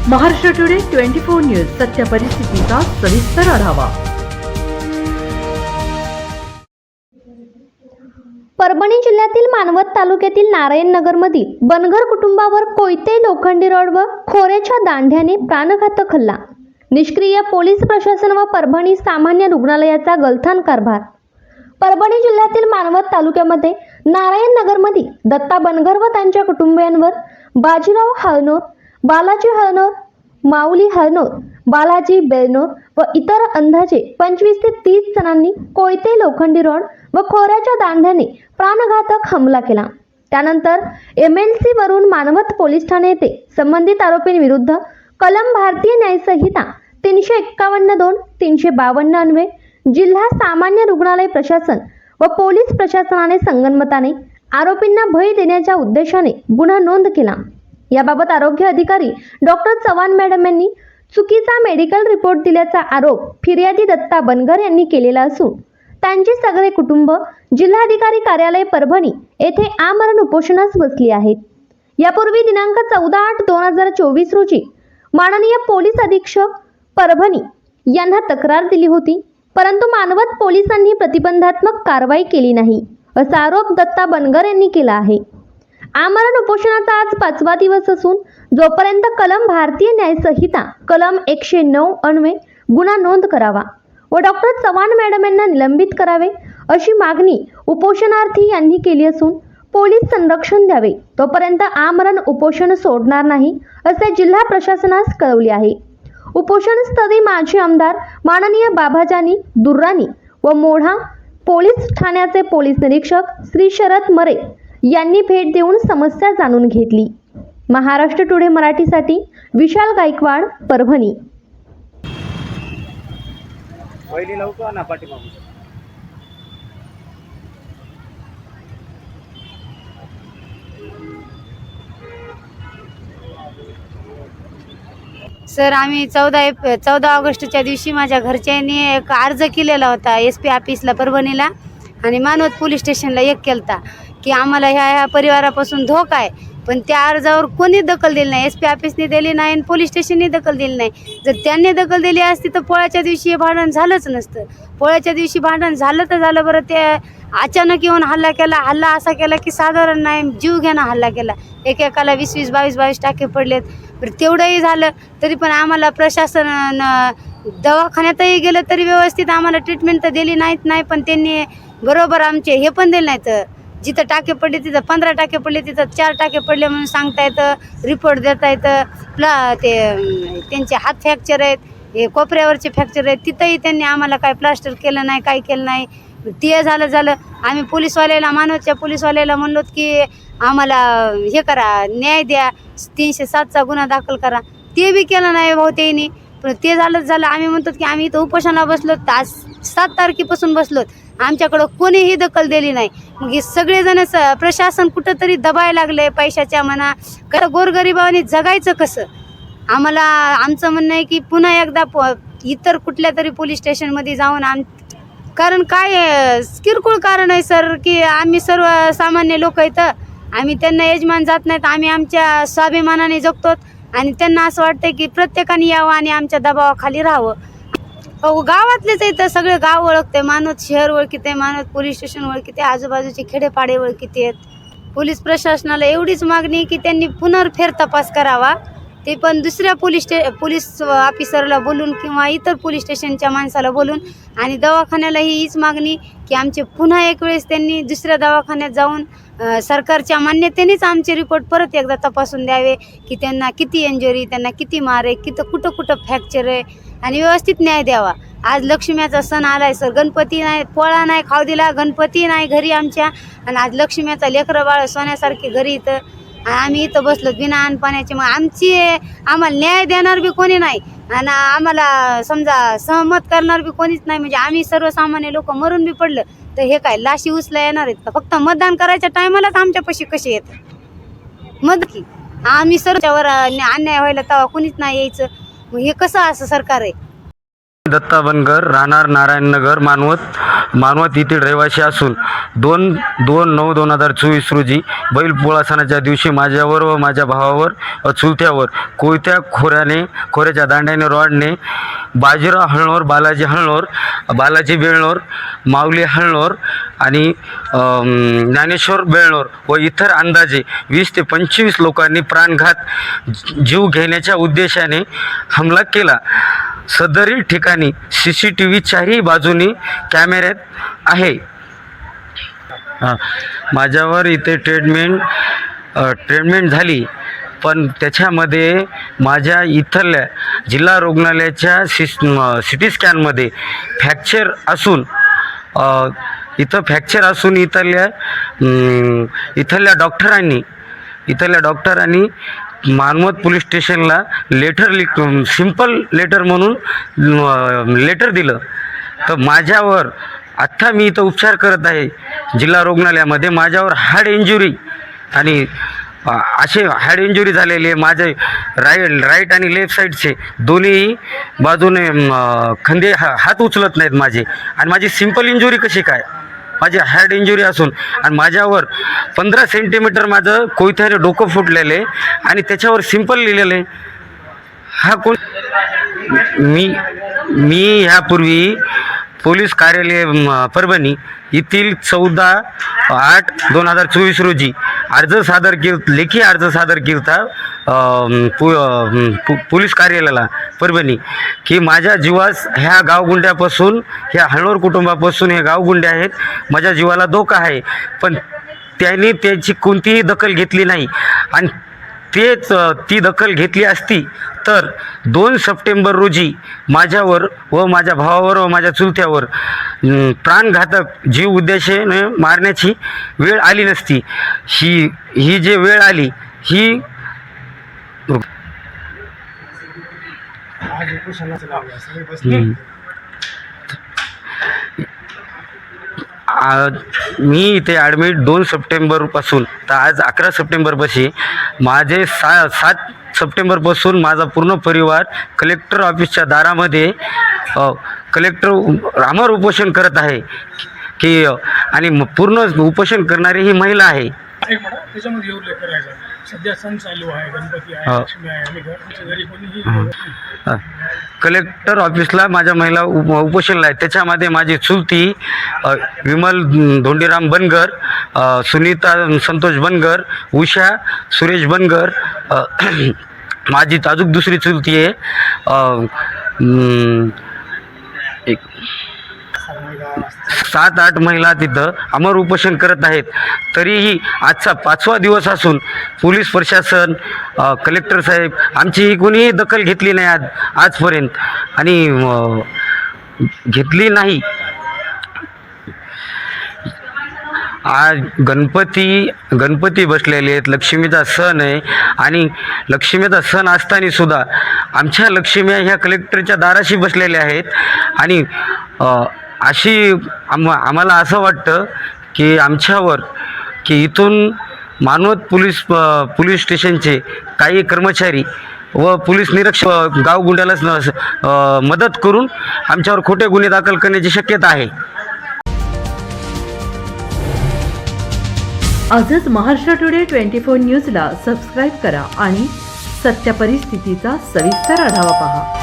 Maharashtra today 24 news सत्य परिस्थितीचा सविस्तर आढावा। परभणी जिल्ह्यातील मानवत तालुक्यातील नारायणनगरमधील बनगर कुटुंबावर कोयते लोखंडी रॉड व खोऱ्याच्या दांड्याने प्राणघातक हल्ला। निष्क्रिय पोलीस प्रशासन व परभणी सामान्य रुग्णालयाचा गलथान कारभार। परभणी जिल्ह्यातील मानवत तालुक्यामध्ये नारायणनगरमधील दत्ता बनगर व त्यांच्या कुटुंबियांवर बाजीराव हळनोर, बालाजी हळनोर, माऊली हळनोर, बालाजी बेलनोर व इतर अंदाजे 25 ते 30 जणांनी कोयते लोखंडी रॉड व खोऱ्याच्या दांड्याने प्राणघातक हमला केला। त्यानंतर MLC वरून मानवत पोलीस ठाणे येथे संबंधित आरोपींविरुद्ध कलम भारतीय न्याय संहिता 351(2), 352 अन्वये जिल्हा सामान्य रुग्णालय प्रशासन व पोलीस प्रशासनाने संगनमताने आरोपींना भय देण्याच्या उद्देशाने गुन्हा नोंद केला। याबाबत आरोग्य अधिकारी डॉक्टर चव्हाण मॅडम यांनी चुकीचा मेडिकल रिपोर्ट दिल्याचा आरोप फिर्यादी दत्ता बनगर यांनी केलेला असून त्यांचे सगळे कुटुंब जिल्हाधिकारी कार्यालय परभणी येथे आमरण उपोषणास बसली आहेत। यापूर्वी दिनांक 14/8/2024 रोजी माननीय पोलीस अधीक्षक परभणी यांना तक्रार दिली होती, परंतु मानवत पोलिसांनी प्रतिबंधात्मक कारवाई केली नाही असा आरोप दत्ता बनगर यांनी केला आहे। आमरण उपोषणाचा आज 5वा दिवस असून जोपर्यंत कलम भारतीय न्याय संहिता कलम 109 अन्वये गुन्हा नोंद करावा व डॉक्टर चव्हाण मॅडम यांना निलंबित करावे अशी मागणी उपोषणार्थी यांनी केली असून पोलीस संरक्षण द्यावे तोपर्यंत आमरण उपोषण सोडणार नाही असे जिल्हा प्रशासनास कळवले आहे। उपोषणस्थळी माजी आमदार माननीय बाबाजानी दुर्राणी व मोढा पोलीस ठाण्याचे पोलीस निरीक्षक श्री शरद मरे यांनी भेट देऊन समस्या जाणून घेतली। महाराष्ट्र टुडे मराठीसाठी विशाल गायकवाड, परभणी। सर, आम्ही 14 ऑगस्टच्या दिवशी माझ्या घरच्यांनी एक अर्ज केलेला होता SP ऑफिसला परभणीला आणि मानवत पोलीस स्टेशनला एक केलता की आम्हाला ह्या परिवारापासून धोका आहे, पण त्या अर्जावर कोणी दखल दिली नाही। SP ऑफिसने दिली नाही आणि पोलीस स्टेशनने दखल दिली नाही। जर त्यांनी दखल दिली असती तर पोळ्याच्या दिवशी हे भांडण झालंच नसतं। पोळ्याच्या दिवशी भांडण झालं तर झालं, बरं ते अचानक येऊन हल्ला केला। हल्ला असा केला की साधारण नाही जीव घेणं हल्ला केला। एकेकाला 20-20, 22-22 टाके पडलेत। तेवढंही झालं तरी पण आम्हाला प्रशासन दवाखान्यातही गेलं तरी व्यवस्थित आम्हाला ट्रीटमेंट तर दिली नाही, पण त्यांनी बरोबर आमचे हे पण दिले नाहीत। जिथं टाके पडले तिथं 15 टाके पडले, तिथं 4 टाके पडले म्हणून सांगता येतं, रिपोर्ट देता येतं। ते त्यांचे हात फ्रॅक्चर आहेत, हे कोपऱ्यावरचे फ्रॅक्चर आहेत, तिथंही त्यांनी आम्हाला काय प्लास्टर केलं नाही, काय केलं नाही। ते झालं आम्ही पोलीसवाल्याला मानवतच्या पोलीसवाल्याला म्हणलो की आम्हाला हे करा, न्याय द्या, 307चा गुन्हा दाखल करा। ते बी केलं नाही भाऊ त्यांनी। पण ते झालं आम्ही म्हणतो की आम्ही इथं उपोषणाला बसलो, आज 7 तारखेपासून बसलोत, आमच्याकडं कोणीही दखल दिली नाही। मग हे सगळेजण प्रशासन कुठंतरी दबायला लागले पैशाच्या म्हणा, कारण गोरगरिबांनी जगायचं कसं। आम्हाला आमचं म्हणणं आहे की पुन्हा एकदा इतर कुठल्या तरी पोलीस स्टेशनमध्ये जाऊन कारण काय किरकोळ कारण आहे सर की आम्ही सर्व सामान्य लोक इथं, आम्ही त्यांना यजमान जात नाहीत, आम्ही आमच्या स्वाभिमानाने जगतो आणि त्यांना असं वाटतं की प्रत्येकाने यावं आणि आमच्या दबावाखाली राहावं। गावातलेच इथं सगळे गाव ओळखते, मानवत शहर ओळखीते, मानवत पोलीस स्टेशन ओळखीते, आजूबाजूचे खेडेपाडे ओळखीते पोलीस प्रशासनाला एवढीच मागणी की त्यांनी पुनर्फेर तपास करावा, ते पण दुसऱ्या पोलीस ऑफिसरला बोलून किंवा इतर पोलीस स्टेशनच्या माणसाला बोलून, आणि दवाखान्यालाही हीच मागणी की आमचे पुन्हा एक वेळेस त्यांनी दुसऱ्या दवाखान्यात जाऊन सरकारच्या मान्यतेनेच आमचे रिपोर्ट परत एकदा तपासून द्यावे की त्यांना किती इंजुरी, त्यांना किती मार आहे, कुठं फ्रॅक्चर आहे, आणि व्यवस्थित न्याय द्यावा। आज लक्ष्मीचा सण आलाय सर, गणपती नाही, पोळा नाही खाऊ दिला, गणपती नाही घरी आमच्या, आणि आज लक्ष्मीचा लेकरं बाळ सोन्यासारखे घरी इथं आम्ही इथं बसलो बिना अन्न पाण्याचे। मग आम्हाला न्याय देणार बी कोणी नाही आणि आम्हाला समजा सहमत करणार बी कोणीच नाही। म्हणजे आम्ही सर्वसामान्य लोक मरून बी पडलं तर हे काय लाशी उचला येणार आहेत का? फक्त मतदान करायच्या टायमालाच आमच्यापाशी कसे येतात मत की आम्ही सर्वच्यावर अन्याय व्हायला तेव्हा कोणीच नाही यायचं। मग हे कसं असं सरकार आहे? दत्ता बनगर, राहणार नारायणनगर, मानवत येथील रहिवासी असून 2/9/2024 रोजी बैलपोळा सणाच्या दिवशी माझ्यावर व माझ्या भावावर व चुलत्यावर कोयत्या खोऱ्याच्या दांड्याने रॉडने बाजीराव हळणोर, बालाजी बेळनोर, माऊली हळणोर आणि ज्ञानेश्वर बेळनोर व इतर अंदाजे 20 ते 25 लोकांनी प्राणघात जीव घेण्याच्या उद्देशाने हमला केला. सदरील ठिकाणी CCTV चारही बाजूनी कॅमेऱ्यात आहे. माझ्यावर इथे ट्रीटमेंट झाली, पण त्याच्यामध्ये माझ्या इथल्या जिल्हा रुग्णालयाच्या CT स्कॅनमध्ये फ्रॅक्चर असून इथल्या डॉक्टरांनी मानवत पोलीस स्टेशनला सिंपल लेटर म्हणून लेटर दिलं. तर माझ्यावर आत्ता मी इथं उपचार करत आहे जिल्हा रुग्णालयामध्ये. माझ्यावर हार्ट इंजुरी आणि असे हार्ट इंजुरी झालेले माझे राईट आणि लेफ्ट साईडचे दोन्ही बाजूने खांदे हात उचलत नाहीत माझे. आणि माझी सिंपल इंजुरी कशी काय? माझी हार्ट इंजुरी असून आणि माझ्यावर 15 सेंटीमीटर माझं कोयत्याने डोकं फुटलेलं आहे आणि त्याच्यावर सिंपल लिहिलेलं आहे. हा कोण? मी ह्यापूर्वी पोलीस कार्यालय परभणी येथील 14/8/2024 रोजी लेखी अर्ज सादर केला पोलीस कार्यालयाला परभणी की माझ्या जीवास ह्या गावगुंड्यापासून, ह्या हळणोर कुटुंबापासून हे गावगुंडे आहेत, माझ्या जीवाला धोका आहे. पण त्यांनी त्याची कोणतीही दखल घेतली नाही. आणि ती दखल घेतली असती तर 2 सप्टेंबर रोजी माझ्यावर व माझ्या भावावर व माझ्या चुलत्यावर प्राणघातक जीव उद्देशाने मारण्याची वेळ आली नसती. ही जी वेळ आली ही मी इथे ॲडमिट 2 सप्टेंबरपासून तर आज 11 सप्टेंबरपाशी माझे 7 सप्टेंबरपासून माझा पूर्ण परिवार कलेक्टर ऑफिसच्या दारामध्ये कलेक्टर आमर उपोषण करत आहे की आणि पूर्ण उपोषण करणारी ही महिला आहे. त्याच्यामध्ये उल्लेख करायचा सध्या सण चालू आहे, गणपती आहे, लक्ष्मी आहे आणि घरच्या घरी कोणीही कलेक्टर ऑफिसला माझ्या महिला उपोषणला आहे. त्याच्यामध्ये माझी चुलती विमल धोंडीराम बनगर, सुनीता संतोष बनगर, उषा सुरेश बनगर, माझी अजून दुसरी चुलती आहे 7-8 महिला तिथं अमर उपोषण करत आहेत. तरीही आजचा 5वा दिवस असून पोलीस प्रशासन, कलेक्टर साहेब आमची ही कोणीही दखल घेतली नाही आजपर्यंत आणि घेतली नाही. आज गणपती बसलेले आहेत, लक्ष्मीचा सण आहे आणि लक्ष्मीचा सण असताना सुद्धा आमच्या लक्ष्मी ह्या कलेक्टरच्या दाराशी बसलेल्या आहेत. आणि आम्हाला असं वाटतं की आमच्यावर की इथून मानवत पोलीस स्टेशनचे काही कर्मचारी व पोलीस निरीक्षक गावगुंड्याला मदत करून आमच्यावर खोटे गुन्हे दाखल करण्याची शक्यता आहे. आजच महाराष्ट्र टुडे 24 न्यूजला सबस्क्राईब करा आणि सत्य परिस्थितीचा सविस्तर आढावा पहा.